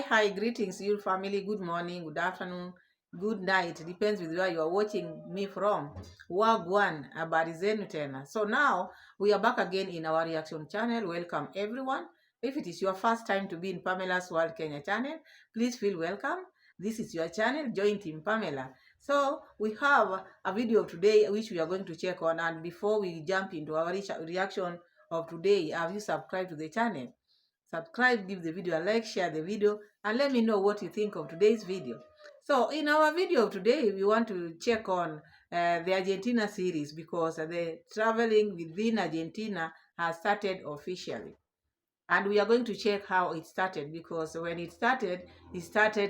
Hi, greetings, you family. Good morning, good afternoon, good night. Depends with where you are watching me from. Wagwan, habari zenu tena. So now we are back again in our reaction channel. Welcome everyone. If it is your first time to be in Pamela's World Kenya channel, please feel welcome. This is your channel, join Team Pamela. So we have a video today which we are going to check on. And before we jump into our reaction of today, have you subscribed to the channel? Subscribe, give the video a like, share the video, and let me know what you think of today's video. So in our video today, we want to check on the Argentina series because the traveling within Argentina has started officially. And we are going to check how it started because when it started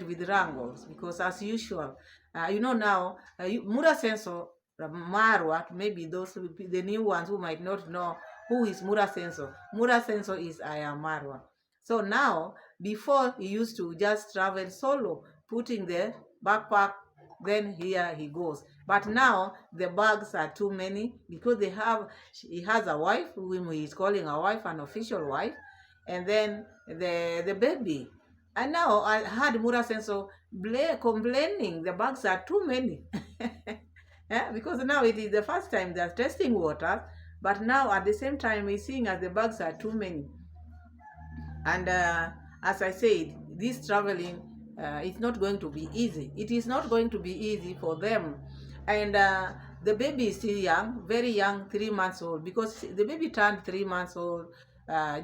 with wrangles because as usual, now, Mura Senso, Marwa, maybe the new ones who might not know who is Mura Senso. Mura Senso is Marwa. So now, before he used to just travel solo, putting the backpack, then here he goes. But now the bags are too many because he has a wife whom he is calling a wife, an official wife, and then the baby. And now I heard Mura Senso complaining the bags are too many. Yeah, because now it is the first time they're testing water, but now at the same time we're seeing as the bags are too many. And as I said, this traveling is not going to be easy. It is not going to be easy for them. And the baby is still young, very young, 3 months old, because the baby turned 3 months old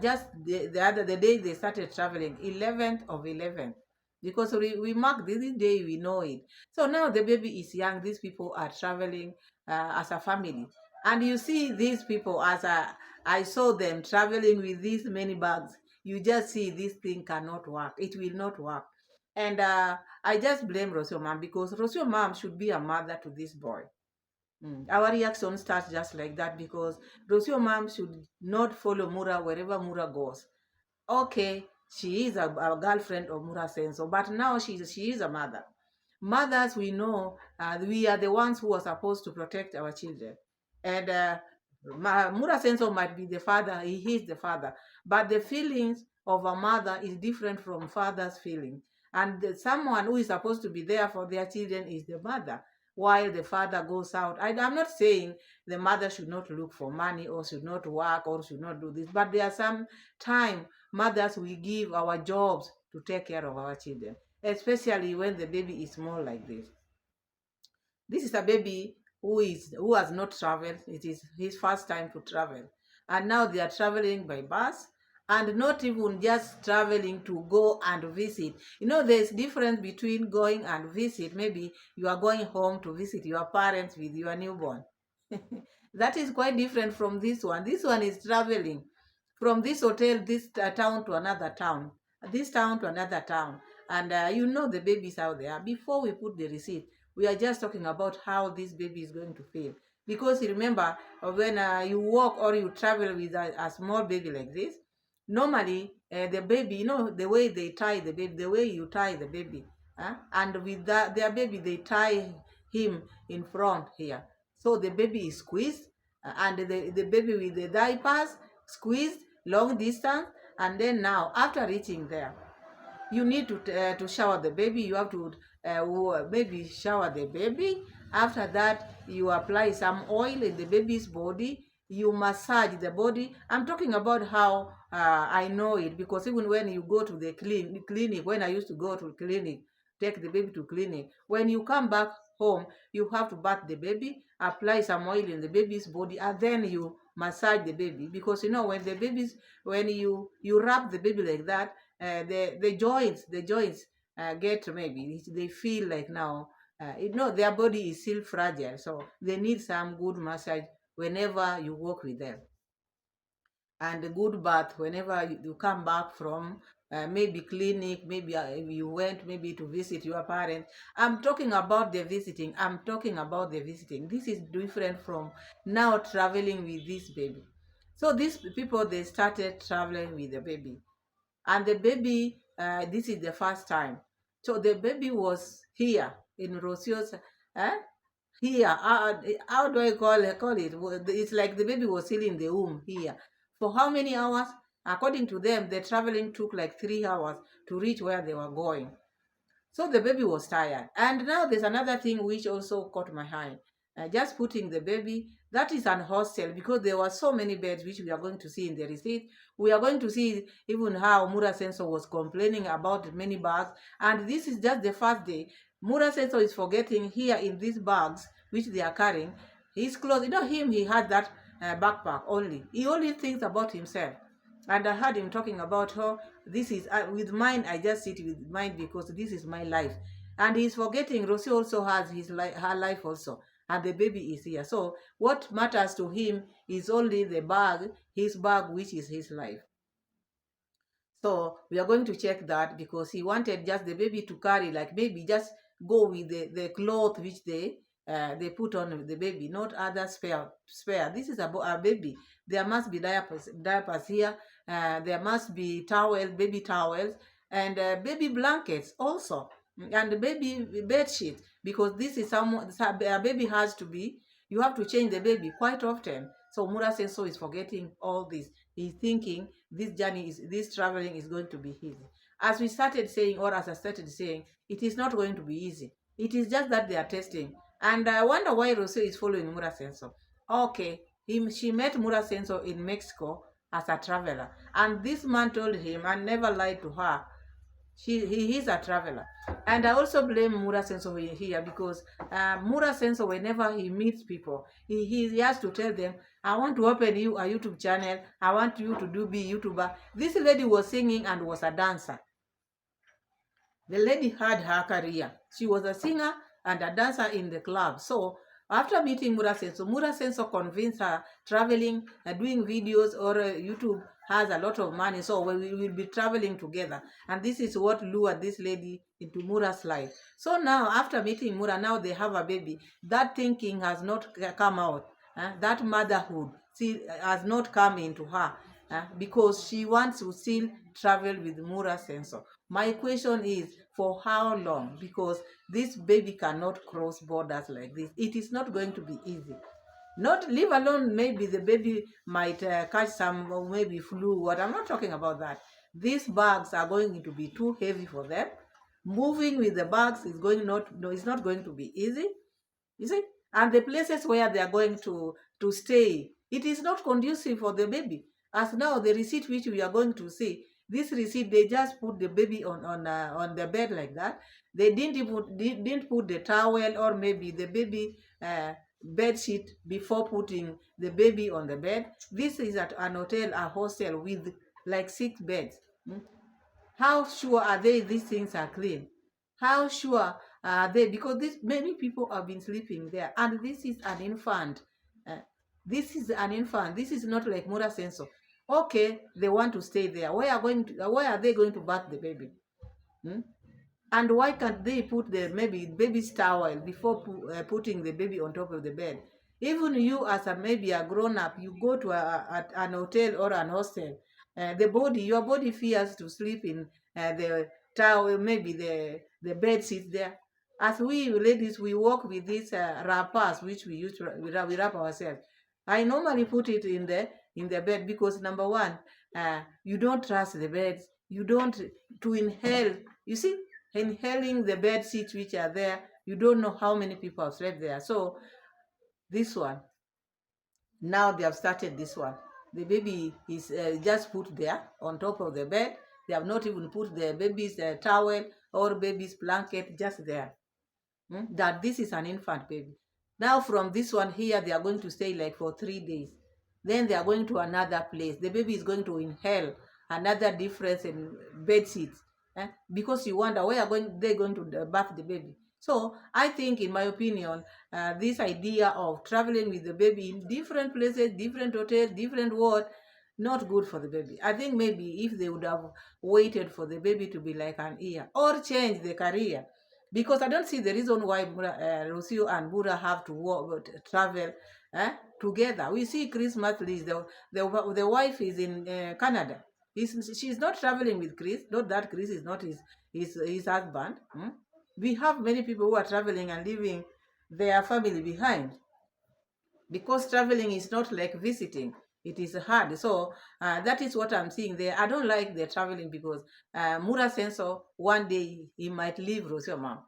just the day they started traveling, 11th of 11th. Because we mark this day, we know it. So now the baby is young. These people are traveling as a family. And you see these people as I saw them traveling with these many bags, you just see this thing cannot work. It will not work. And I just blame Rocio mom because Rocio mom should be a mother to this boy. Our reaction starts just like that because Rocio mom should not follow Mura wherever Mura goes. Okay, she is a girlfriend of Mura Senso, but now she is a mother. Mothers, we know, we are the ones who are supposed to protect our children. And Mura Senso might be the father, he is the father, but the feelings of a mother is different from father's feeling. And someone who is supposed to be there for their children is the mother, while the father goes out. I'm not saying the mother should not look for money or should not work or should not do this, but there are some time mothers we give our jobs to take care of our children, especially when the baby is small like this. This is a baby who has not traveled. It is his first time to travel. And now they are traveling by bus and not even just traveling to go and visit. There's difference between going and visit. Maybe you are going home to visit your parents with your newborn. That is quite different from this one. This one is traveling from this hotel, this town to another town, this town to another town. And the babies out there. Before we put the receipt, we are just talking about how this baby is going to feel. Because you remember, when you walk or you travel with a small baby like this, normally the baby, the way they tie the baby, the way you tie the baby, and with their baby, they tie him in front here. So the baby is squeezed, and the baby with the diapers squeezed long distance, and then now after reaching there, you need to shower the baby. You have to maybe shower the baby. After that, you apply some oil in the baby's body. You massage the body. I'm talking about how I know it because even when you go to the clinic, when I used to go to clinic, take the baby to clinic, when you come back home, you have to bath the baby, apply some oil in the baby's body, and then you massage the baby because when you wrap the baby like that, the joints get, maybe they feel like now their body is still fragile, so they need some good massage whenever you work with them, and a good bath whenever you come back from maybe clinic, maybe you went maybe to visit your parents. I'm talking about the visiting. This is different from now traveling with this baby. So these people, they started traveling with the baby, and the baby, this is the first time. So the baby was here in Rocio's, uh, here. How do I call it? It's like the baby was still in the womb here. For how many hours? According to them, the traveling took like 3 hours to reach where they were going. So the baby was tired. And now there's another thing which also caught my eye. Just putting the baby, that is an hostel, because there were so many beds, which we are going to see in the receipt. We are going to see even how Mura Senso was complaining about many bags. And this is just the first day. Mura Senso is forgetting here in these bags, which they are carrying, his clothes. You know him, he had that backpack only. He only thinks about himself. And I heard him talking about how this is with mine. I just sit with mine because this is my life. And he's forgetting Rocio also has her life also, and the baby is here. So what matters to him is only the bag, his bag, which is his life. So we are going to check that, because he wanted just the baby to carry, like maybe just go with the cloth which they put on the baby, not other spare. This is a baby. There must be diapers here. There must be baby towels, and baby blankets also, and baby bed sheet, because this is a baby has to be. You have to change the baby quite often. So Mura Senso is forgetting all this. He's thinking this traveling is going to be easy. As we started saying, or as I started saying, it is not going to be easy. It is just that they are testing. And I wonder why Rocio is following Mura Senso. Okay, she met Mura Senso in Mexico as a traveler. And this man told him and never lied to her. He is a traveler. And I also blame Mura Senso here, because Mura Senso, whenever he meets people, he has to tell them, I want to open you a YouTube channel. I want you to be YouTuber. This lady was singing and was a dancer. The lady had her career. She was a singer and a dancer in the club. So after meeting Mura Senso convinced her traveling, doing videos or YouTube has a lot of money. So we will be traveling together. And this is what lured this lady into Mura's life. So now after meeting Mura, now they have a baby. That thinking has not come out. That motherhood has not come into her. Because she wants to still travel with Mura Senso. My question is, for how long? Because this baby cannot cross borders like this. It is not going to be easy. Not leave alone, maybe the baby might catch some, maybe flu. What I'm not talking about that. These bags are going to be too heavy for them. Moving with the bags is it's not going to be easy. You see, and the places where they are going to stay, it is not conducive for the baby. As now the receipt which we are going to see, this receipt they just put the baby on the bed like that. They didn't put the towel or maybe the baby bed sheet before putting the baby on the bed. This is at an hotel, a hostel with like 6 beds. How sure are they these things are clean? How sure are they? Because many people have been sleeping there, and this is an infant. Uh, this is an infant. This is not like Mura Senso. Okay, they want to stay there. Where are they going to bath the baby? Hmm? And why can't they put the maybe baby's towel before putting the baby on top of the bed? Even you, as maybe a grown up, you go to an hotel or an hostel. Your body fears to sleep in the towel, maybe the bed sheets there. As we ladies, we walk with these wrappers which we use we wrap ourselves. I normally put it in the bed because number one, you don't trust the beds. You don't to inhale. You see, inhaling the bed sheets which are there, you don't know how many people have slept there. So this one, now they have started this one. The baby is just put there on top of the bed. They have not even put the baby's towel or baby's blanket, just there. That this is an infant baby. Now from this one here, they are going to stay like for 3 days. Then they are going to another place. The baby is going to inhale another difference in bed sheets. Because you wonder where they're going to bath the baby. So I think, in my opinion, this idea of traveling with the baby in different places, different hotels, different ward, not good for the baby. I think maybe if they would have waited for the baby to be like an year or change the career, because I don't see the reason why Rocio and Bura have to travel together. We see Chris Matley, the wife is in Canada. She's not traveling with Chris. Not that Chris is not his husband. We have many people who are traveling and leaving their family behind, because traveling is not like visiting. It is hard. So that is what I'm seeing there. I don't like the traveling because Mura Sensor, one day he might leave Rocio mom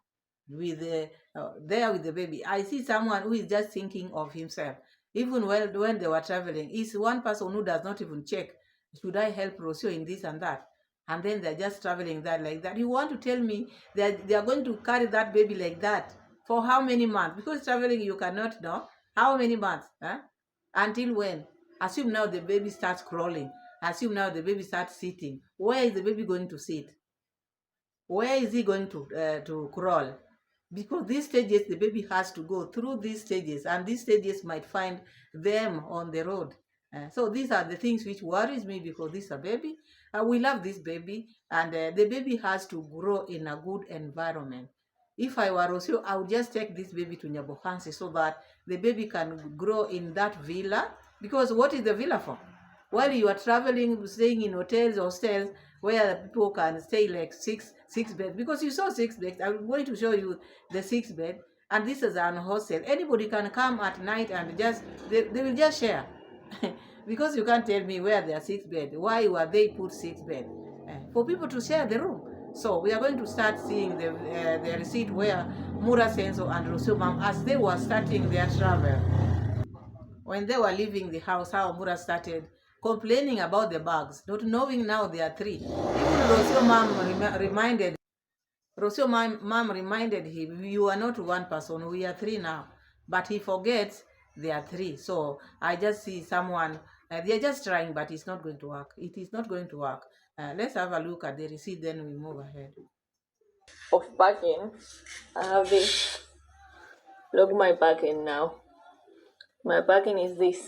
with there with the baby. I see someone who is just thinking of himself. Even when they were traveling, is one person who does not even check, should I help Rocio in this and that? And then they're just traveling that like that. You want to tell me that they are going to carry that baby like that for how many months? Because traveling you cannot know how many months, huh? Until when? Assume now the baby starts crawling. Assume now the baby starts sitting. Where is the baby going to sit? Where is he going to crawl? Because these stages, the baby has to go through these stages, and these stages might find them on the road. So these are the things which worries me because this is a baby. We love this baby, and the baby has to grow in a good environment. If I were Rocio, I would just take this baby to Nyabohansi so that the baby can grow in that villa. Because what is the villa for? While you are traveling, staying in hostels, where people can stay like six beds, because you saw 6 beds. I'm going to show you the 6 bed, and this is an hostel. Anybody can come at night and they will just share. Because you can't tell me where there are 6 beds. Why were they put 6 beds? For people to share the room. So we are going to start seeing the receipt where Mura Senso and Rosumam, as they were starting their travel, when they were leaving the house, how Mura started complaining about the bags, not knowing now there are 3. Even Rocio mom reminded him, you are not one person, we are 3 now. But he forgets there are 3. So I just see someone, they're just trying, but it's not going to work. It is not going to work. Let's have a look at the receipt, then we move ahead. Of packing, I have this. Look my packing now. My packing is this.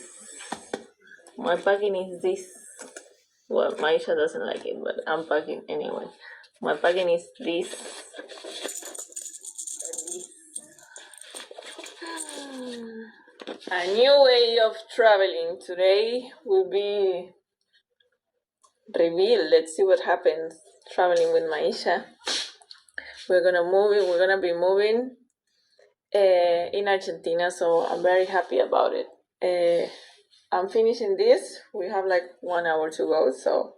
My packing is this. Well, Maisha doesn't like it, but I'm packing anyway. My packing is this. A new way of traveling today will be revealed. Let's see what happens traveling with Maisha. We're gonna be moving in Argentina, so I'm very happy about it. I'm finishing this. We have like 1 hour to go, so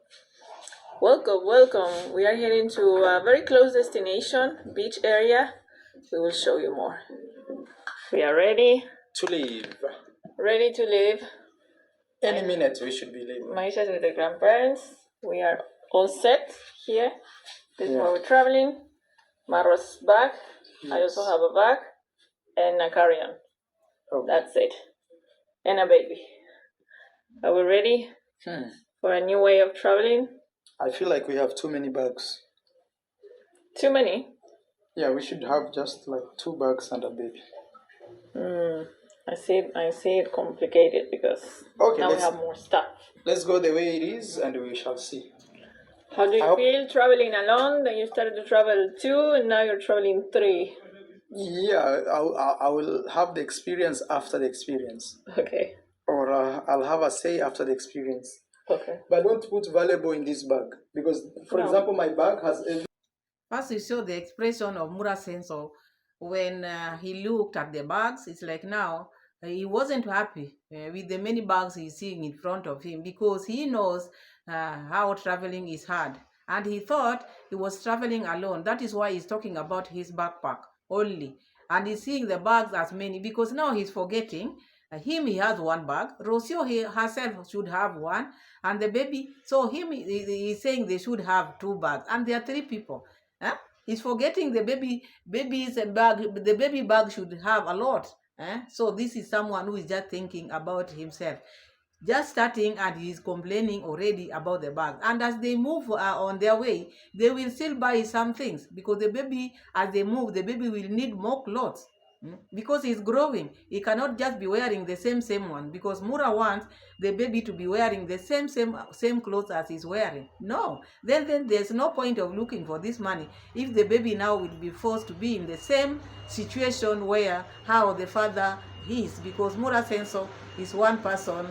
welcome. We are heading to a very close destination, beach area. We will show you more. We are ready to leave. Ready to leave. Any minute we should be leaving. Maisha's with the grandparents. We are all set here. This is where we're traveling. Marwa's bag. Yes. I also have a bag and a carry-on. Okay. That's it. And a baby. Are we ready for a new way of traveling? I feel like we have too many bags. Too many? Yeah, we should have just like 2 bags and a baby. I see it complicated because now we have more stuff. Let's go the way it is and we shall see. How do you feel traveling alone? Then you started to travel 2 and now you're traveling 3. Yeah, I will have the experience after the experience. Okay. Or I'll have a say after the experience. Okay. But don't put valuable in this bag because, for example, my bag has First, you saw the expression of Mura Senso when he looked at the bags. It's like now he wasn't happy with the many bags he's seeing in front of him because he knows how traveling is hard. And he thought he was traveling alone. That is why he's talking about his backpack only. And he's seeing the bags as many because now he's forgetting. He has 1 bag. Rocio herself should have 1. And the baby, so he's saying they should have 2 bags. And there are 3 people. He's forgetting the baby's bag. The baby bag should have a lot. So this is someone who is just thinking about himself. Just starting and he's complaining already about the bag. And as they move on their way, they will still buy some things because the baby, as they move, the baby will need more clothes. Because he's growing, he cannot just be wearing the same one because Mura wants the baby to be wearing the same clothes as he's wearing. No, then there's no point of looking for this money if the baby now will be forced to be in the same situation where how the father is, because Mura Senso is one person.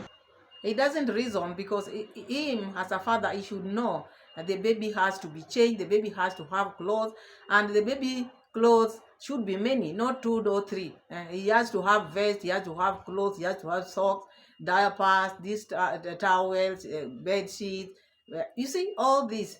He doesn't reason because him as a father, he should know that the baby has to be changed, the baby has to have clothes, and the baby clothes should be many, not 2 or 3. He has to have vest, he has to have clothes, he has to have socks. diapers, these the towels, bed sheets. You see all this.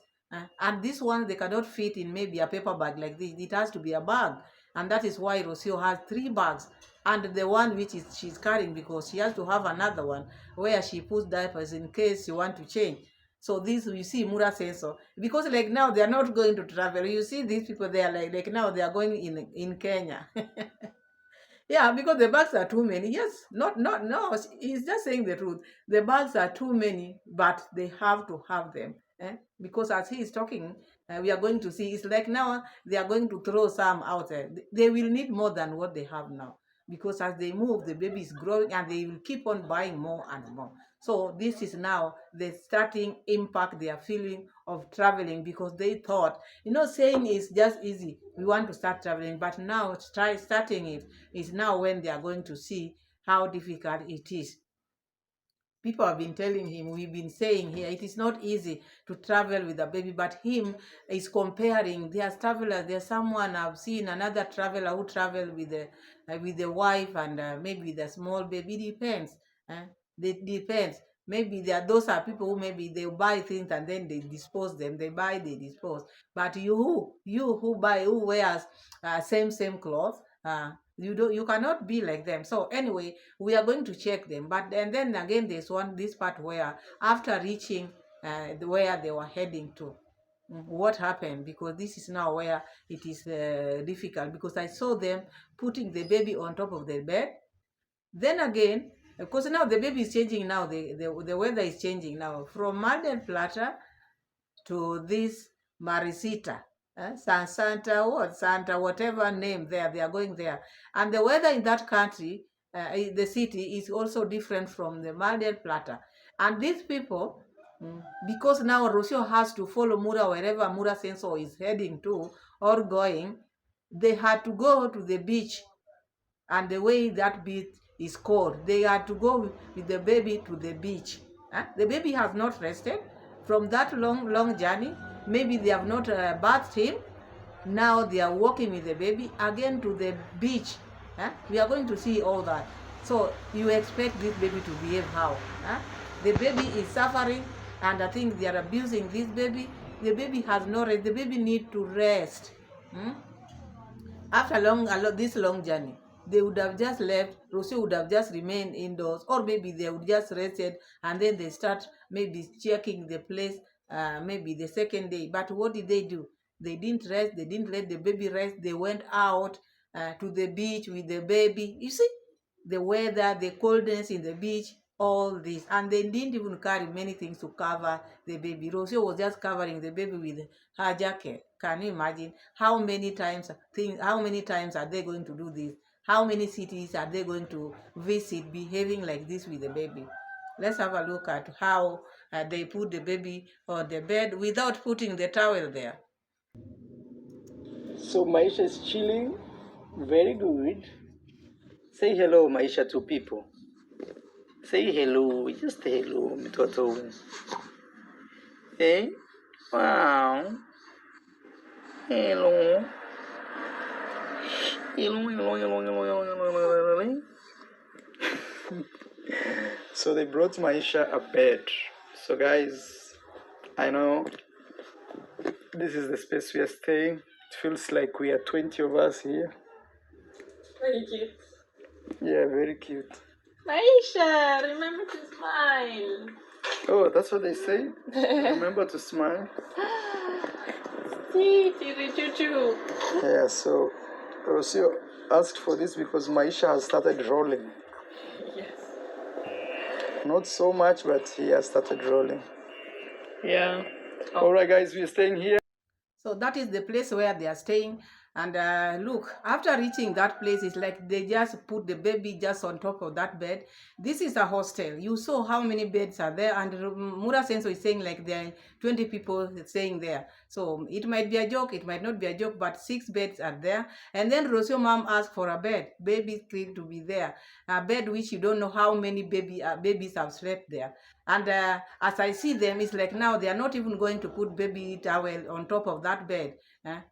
And this one they cannot fit in maybe a paper bag like this. It has to be a bag, and that is why Rocio has 3 bags, and the one which is she's carrying, because she has to have another one where she puts diapers in case she want to change. So this, you see, Mura says so, because like now they are not going to travel. You see these people, they are like now they are going in Kenya. Yeah, because the bags are too many. Yes, not no. He's just saying the truth. The bags are too many, but they have to have them. Because as he is talking, we are going to see. It's like now they are going to throw some out there. They will need more than what they have now, because as they move, the baby is growing, and they will keep on buying more and more. So this is now the starting impact they are feeling of traveling, because they thought, saying is just easy. We want to start traveling, but now starting it is now when they are going to see how difficult it is. People have been telling him, we've been saying here, it is not easy to travel with a baby, but him is comparing. There's travelers, there's someone I've seen, another traveler who traveled with the wife and maybe the small baby. It depends. It depends. Maybe those are people who maybe they buy things and then they dispose them. They buy, they dispose. But you who wears same clothes, you cannot be like them. So anyway, we are going to check them. But and then again, there's this part where after reaching where they were heading to, what happened, because this is now where it is difficult, because I saw them putting the baby on top of the bed. Then again, because now the baby is changing now, the weather is changing now from Mar Plata to this Marisita, Santa, whatever name there, they are going there. And the weather in that country, the city, is also different from the Mar del Plata. And these people, because now Rocio has to follow Mura wherever Mura Sensor is heading to or going, they had to go to the beach. And the way that beach is cold, they had to go with the baby to the beach. The baby has not rested from that long journey. Maybe they have not bathed him. Now they are walking with the baby again to the beach. We are going to see all that. So you expect this baby to behave how? The baby is suffering, and I think they are abusing this baby. The baby has no rest. The baby need to rest. After this long journey, they would have just left. Rocio would have just remained indoors, or maybe they would just rested, and then they start maybe checking the place maybe the second day. But what did they do? They didn't rest. They didn't let the baby rest. They went out to the beach with the baby. You see, the weather, the coldness in the beach, all this. And they didn't even carry many things to cover the baby. Rocio was just covering the baby with her jacket. Can you imagine how many times are they going to do this? How many cities are they going to visit behaving like this with the baby? Let's have a look at how they put the baby on the bed without putting the towel there. So Maisha is chilling. Very good. Say hello, Maisha, to people. Say hello, just hello, mtoto. Hey, wow. Hello. Hello. So they brought Maisha a bed. So guys, I know this is the space we are staying. It feels like we are 20 of us here. Very cute. Yeah, very cute. Maisha, remember to smile. Oh, that's what they say? Remember to smile. Yeah, so Rocio asked for this because Maisha has started rolling. Yes. Not so much, but he has started rolling. Yeah. All right, guys, we're staying here. So that is the place where they are staying. And look, after reaching that place, it's like they just put the baby just on top of that bed. This is a hostel. You saw how many beds are there. And Mura Senso is saying like there are 20 people staying there. So it might be a joke, it might not be a joke, but 6 beds are there. And then Rocio mom asked for a bed, baby crib to be there. A bed which you don't know how many babies have slept there. And as I see them, it's like now they are not even going to put baby towel on top of that bed.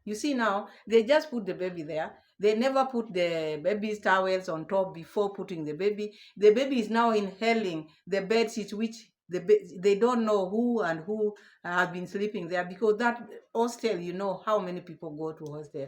You see now, they just put the baby there. They never put the baby's towels on top before putting the baby. The baby is now inhaling the bed sheet, which they don't know who and who has been sleeping there, because that hostel, you know how many people go to hostel.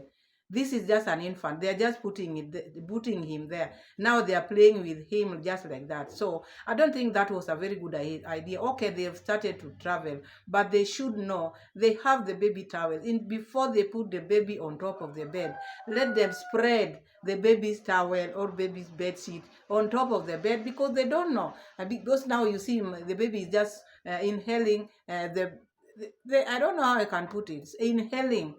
This is just an infant. They're just putting him there. Now they are playing with him just like that. So I don't think that was a very good idea. Okay, they have started to travel, but they should know they have the baby towel in before they put the baby on top of the bed. Let them spread the baby's towel or baby's bed sheet on top of the bed, because they don't know. Because now you see the baby is just inhaling I don't know how I can put it. Inhaling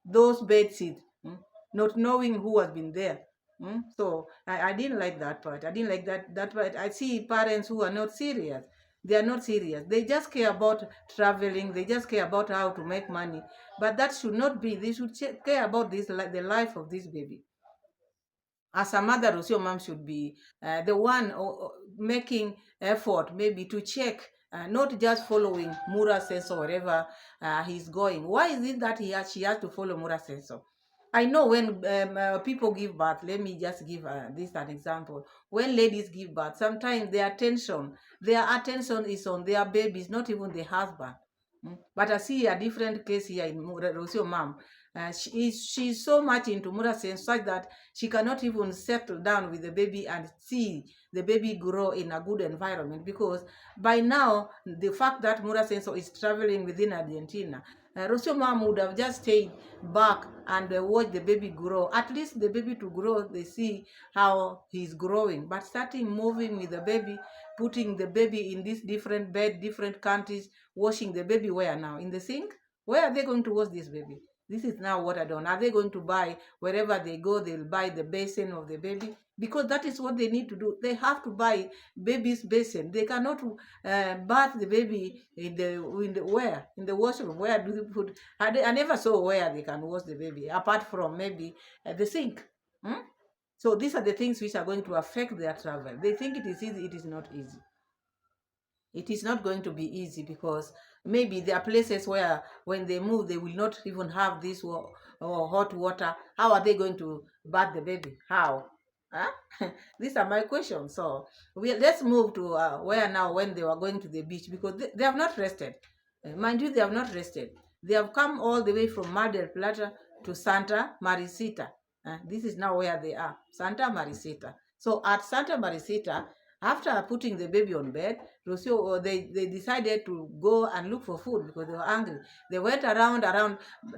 those bed sheets, not knowing who has been there. So I didn't like that part. I didn't like that part. I see parents who are not serious. They are not serious. They just care about traveling. They just care about how to make money. But that should not be. They should care about the life of this baby. As a mother, Rocio mom should be the one making effort maybe to check, not just following Mura says or wherever he's going. Why is it that she has to follow Mura says so? I know when people give birth, let me just give this an example. When ladies give birth, sometimes their attention is on their babies, not even the husband. But I see a different case here in Rocio mom. She's so much into Mura sense such that she cannot even settle down with the baby and see the baby grow in a good environment, because by now the fact that Mura Senso is traveling within Argentina, Rocio mom would have just stayed back and watch the baby grow. At least the baby to grow, they see how he's growing. But starting moving with the baby, putting the baby in this different bed, different countries, washing the baby where now? In the sink? Where are they going to wash this baby? This is now what I don't. Are they going to buy, wherever they go, they'll buy the basin of the baby? Because that is what they need to do. They have to buy baby's basin. They cannot bath the baby in the washroom. Where do they put? I never saw where they can wash the baby, apart from maybe the sink. So these are the things which are going to affect their travel. They think it is easy. It is not easy. It is not going to be easy, because maybe there are places where when they move, they will not even have this hot water. How are they going to bath the baby? How? Huh? These are my questions. So let's move to where now when they were going to the beach, because they have not rested. Mind you, they have not rested. They have come all the way from Mar del Plata to Santa Maricita. This is now where they are, Santa Maricita. So at Santa Maricita, after putting the baby on bed, Rocio, they decided to go and look for food because they were hungry. They went around.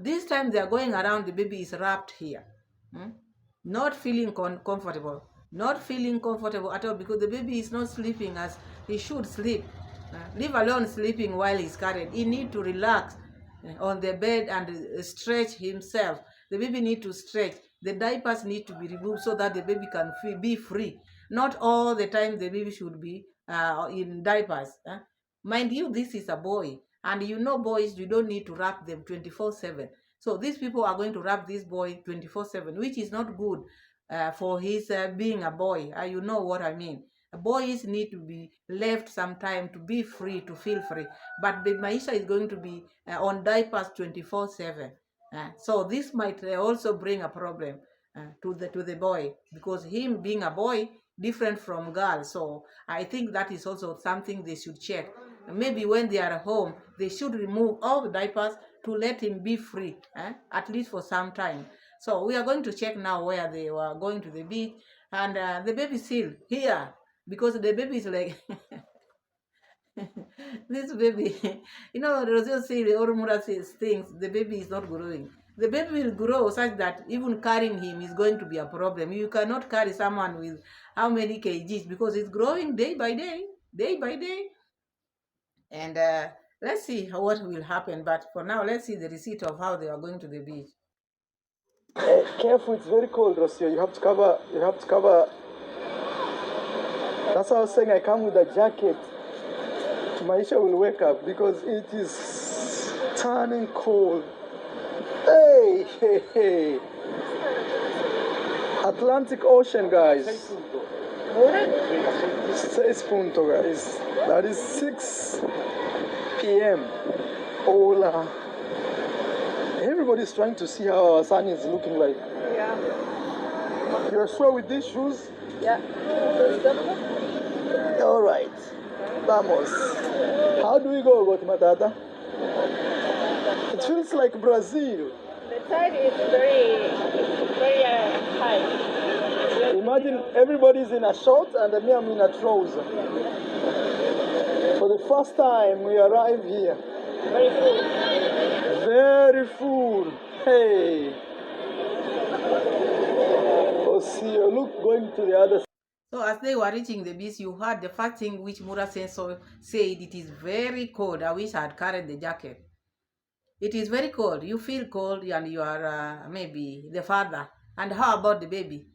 This time they are going around, the baby is wrapped here. Not feeling comfortable. Not feeling comfortable at all, because the baby is not sleeping as he should sleep. Leave alone sleeping while he's carried. He need to relax on the bed and stretch himself. The baby need to stretch. The diapers need to be removed so that the baby can be free. Not all the time the baby should be in diapers. Mind you, this is a boy. And you know boys, you don't need to wrap them 24/7. So these people are going to wrap this boy 24/7, which is not good for his being a boy. You know what I mean. Boys need to be left some time to be free, to feel free. But the Maisha is going to be on diapers 24/7. So this might also bring a problem to the boy, because him being a boy different from girl. So I think that is also something they should check. Maybe when they are home, they should remove all the diapers to let him be free, at least for some time. So we are going to check now where they were going to the beach, and the baby still here, because the baby is like this baby, Rosio says, or Mura says things, the baby is not growing. The baby will grow such that even carrying him is going to be a problem. You cannot carry someone with how many kgs, because it's growing day by day, day by day. And let's see what will happen. But for now, let's see the receipt of how they are going to the beach. Careful, it's very cold, Rocio. You have to cover. That's why I was saying I come with a jacket. Maisha will wake up because it is turning cold. Hey. Atlantic Ocean, guys. 6 punto, guys. That is 6 p.m. Hola. Everybody's trying to see how our sun is looking like. Yeah. You're sure with these shoes? Yeah. All right. Vamos. How do we go, Matata? It feels like Brazil. The tide is very, very high. Imagine everybody's in a short and me I'm in a trouser. For the first time we arrive here. Very full. Very full. Hey. Rocio, look, going to the other side. So as they were reaching the beach, you heard the first thing which Mura Sensor said, it is very cold. I wish I had carried the jacket. It is very cold. You feel cold and you are maybe the father. And how about the baby?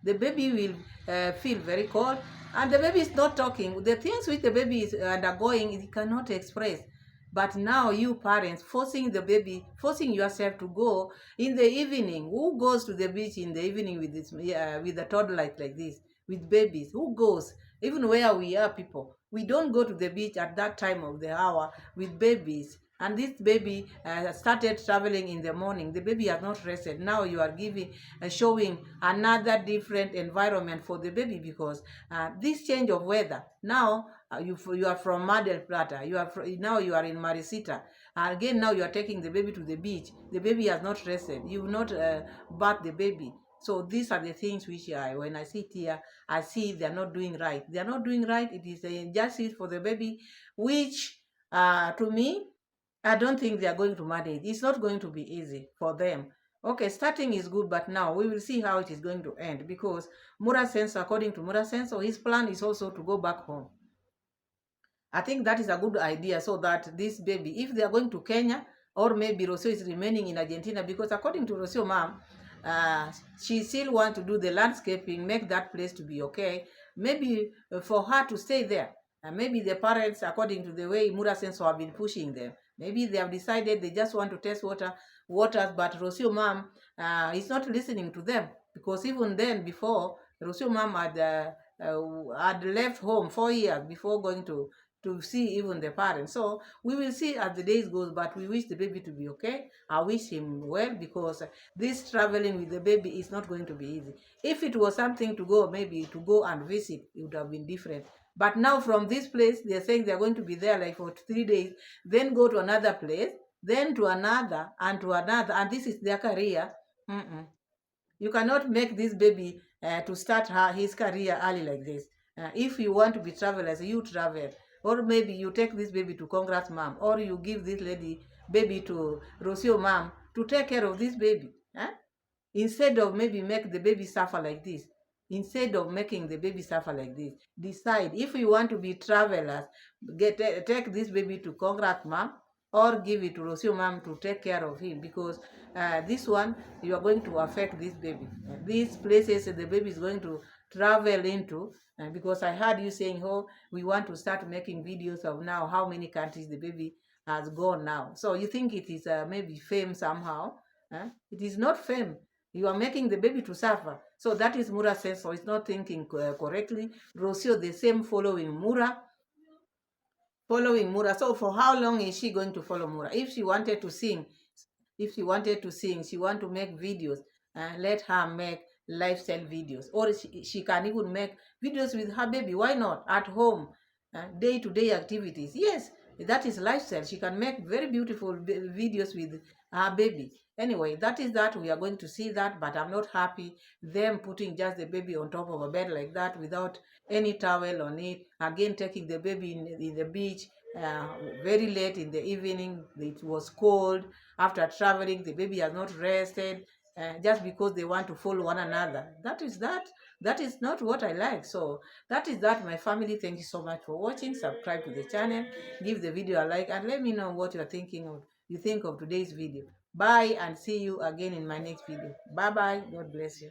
The baby will feel very cold and the baby is not talking. The things which the baby is undergoing, it cannot express. But now you parents forcing the baby, forcing yourself to go in the evening. Who goes to the beach in the evening with this, with a toddler like this, with babies? Who goes? Even where we are people, we don't go to the beach at that time of the hour with babies. And this baby started traveling in the morning. The baby has not rested. Now you are giving, showing another different environment for the baby because this change of weather. Now you are from Mar del Plata. Now you are in Marisita. Again, now you are taking the baby to the beach. The baby has not rested. You will not bath the baby. So these are the things which when I sit here, I see they are not doing right. They are not doing right. It is an injustice for the baby, which to me, I don't think they are going to manage. It's not going to be easy for them. Okay, starting is good, but now we will see how it is going to end because Mura Senso, according to Mura Senso, his plan is also to go back home. I think that is a good idea so that this baby, if they are going to Kenya, or maybe Rocio is remaining in Argentina, because according to Rocio mom, she still want to do the landscaping, make that place to be okay. Maybe for her to stay there. Maybe the parents, according to the way Mura Senso have been pushing them, maybe they have decided they just want to test waters, but Rocio mom is not listening to them because even then before, Rocio mom had left home 4 years before going to see even the parents. So we will see as the days goes, but we wish the baby to be okay. I wish him well because this traveling with the baby is not going to be easy. If it was something to go, maybe to go and visit, it would have been different. But now from this place, they're saying they're going to be there like for 3 days, then go to another place, then to another, and to another, and this is their career. You cannot make this baby to start his career early like this. If you want to be travelers, you travel. Or maybe you take this baby to Congrats mom, or you give this baby to Rocio mom to take care of this baby. Instead of maybe make the baby suffer like this. Instead of making the baby suffer like this, decide if you want to be travelers, take this baby to Congrats mom, or give it to Rocio mom to take care of him because this one you are going to affect this baby. These places the baby is going to travel into, because I heard you saying, oh, we want to start making videos of now how many countries the baby has gone now. So you think it is maybe fame somehow? It is not fame. You are making the baby to suffer. So that is Mura says, so it's not thinking correctly. Rocio, the same following Mura. So for how long is she going to follow Mura? If she wanted to sing, she want to make videos, let her make lifestyle videos. Or she can even make videos with her baby. Why not? At home, day-to-day activities. Yes, that is lifestyle. She can make very beautiful videos with her baby. Anyway, that is that. We are going to see that, but I'm not happy them putting just the baby on top of a bed like that without any towel on it. Again, taking the baby in the beach very late in the evening. It was cold. After traveling, the baby has not rested just because they want to follow one another. That is not what I like. So that is that, my family. Thank you so much for watching. Subscribe to the channel, give the video a like, and let me know what you think of today's video. Bye, and see you again in my next video. Bye bye. God bless you.